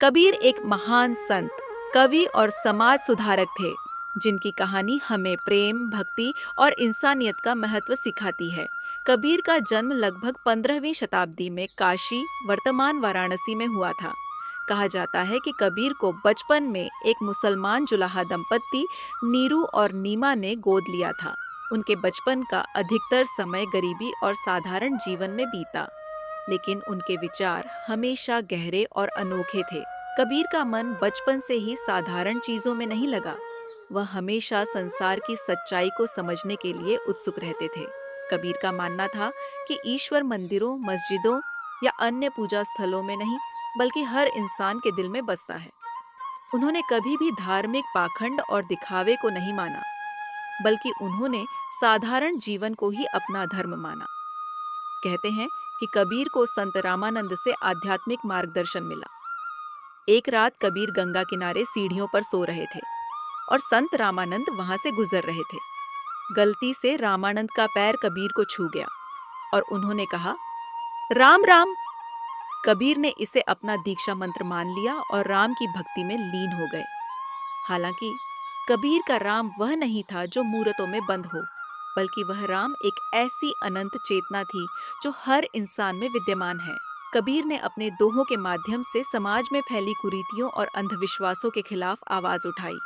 कबीर एक महान संत, कवि और समाज सुधारक थे, जिनकी कहानी हमें प्रेम, भक्ति और इंसानियत का महत्व सिखाती है। कबीर का जन्म लगभग 15वीं शताब्दी में काशी, वर्तमान वाराणसी में हुआ था। कहा जाता है कि कबीर को बचपन में एक मुसलमान जुलाहा दंपत्ति नीरू और नीमा ने गोद लिया था। उनके बचपन का अधिकतर समय गरीबी और साधारण जीवन में बीता, लेकिन उनके विचार हमेशा गहरे और अनोखे थे। कबीर का मन बचपन से ही साधारण चीजों में नहीं लगा। वह हमेशा संसार की सच्चाई को समझने के लिए उत्सुक रहते थे। कबीर का मानना था कि ईश्वर मंदिरों, मस्जिदों या अन्य पूजा स्थलों में नहीं, बल्कि हर इंसान के दिल में बसता है। उन्होंने कभी भी धार्मिक पाखंड और दिखावे को नहीं माना, बल्कि उन्होंने साधारण जीवन को ही अपना धर्म माना। कहते हैं कि कबीर को संत रामानंद से आध्यात्मिक मार्गदर्शन मिला। एक रात कबीर गंगा किनारे सीढ़ियों पर सो रहे थे और संत रामानंद वहां से गुजर रहे थे। गलती से रामानंद का पैर कबीर को छू गया और उन्होंने कहा, राम राम। कबीर ने इसे अपना दीक्षा मंत्र मान लिया और राम की भक्ति में लीन हो गए। हालांकि कबीर का राम वह नहीं था जो मूरतों में बंद हो, बल्कि वह राम एक ऐसी अनंत चेतना थी जो हर इंसान में विद्यमान है। कबीर ने अपने दोहों के माध्यम से समाज में फैली कुरीतियों और अंधविश्वासों के खिलाफ आवाज उठाई।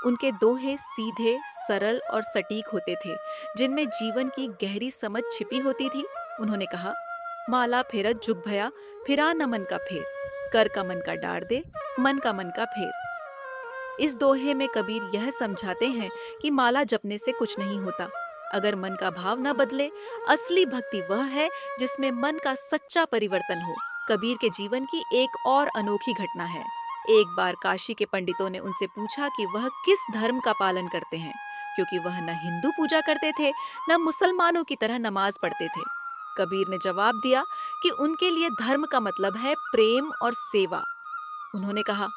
उनके दोहे सीधे, सरल और सटीक होते थे, जिनमें जीवन की गहरी समझ छिपी होती थी। उन्होंने कहा, माला फेरत जुग भया, फिरा न मन का फेर, कर का मन का डार दे, मन का मन का फेर। इस दोहे में कबीर यह समझाते हैं कि माला जपने से कुछ नहीं होता। अगर मन का भाव न बदले, असली भक्ति वह है जिसमें मन का सच्चा परिवर्तन हो। कबीर के जीवन की एक और अनोखी घटना है। एक बार काशी के पंडितों ने उनसे पूछा कि वह किस धर्म का पालन करते हैं, क्योंकि वह न हिंदू पूजा करते थे, न मुसलमानों की तरह नमाज पढ़ते थे। कबीर ने जवाब दिया कि उनके लिए धर्म का मतलब है प्रेम और सेवा। उन्होंने कहा,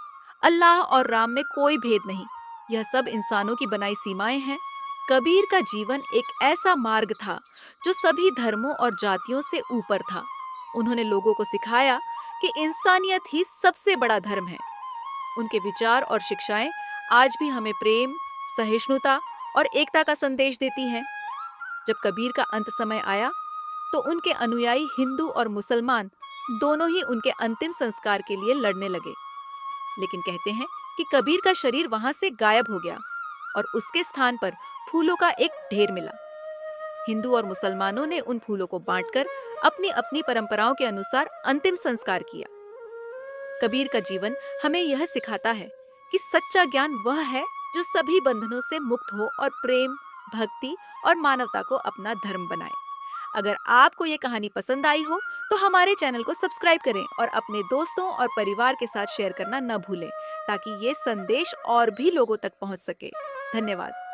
अल्लाह और राम में कोई भेद नहीं, यह सब इंसानों की बनाई सीमाएं हैं। कबीर का जीवन एक ऐसा मार्ग था जो सभी धर्मों और जातियों से ऊपर था। उन्होंने लोगों को सिखाया कि इंसानियत ही सबसे बड़ा धर्म है। उनके विचार और शिक्षाएं आज भी हमें प्रेम, सहिष्णुता और एकता का संदेश देती हैं। जब कबीर का अंत समय आया, तो उनके अनुयायी हिंदू और मुसलमान दोनों ही उनके अंतिम संस्कार के लिए लड़ने लगे। लेकिन कहते हैं कि कबीर का शरीर वहां से गायब हो गया और उसके स्थान पर फूलों का एक ढेर मिला। हिंदू और मुसलमानों ने उन फूलों को बांटकर अपनी अपनी परंपराओं के अनुसार अंतिम संस्कार किया। कबीर का जीवन हमें यह सिखाता है कि सच्चा ज्ञान वह है जो सभी बंधनों से मुक्त हो और प्रेम, भक्ति और मानवता को अपना धर्म बनाए। अगर आपको ये कहानी पसंद आई हो तो हमारे चैनल को सब्सक्राइब करें और अपने दोस्तों और परिवार के साथ शेयर करना न भूलें, ताकि ये संदेश और भी लोगों तक पहुंच सके। धन्यवाद।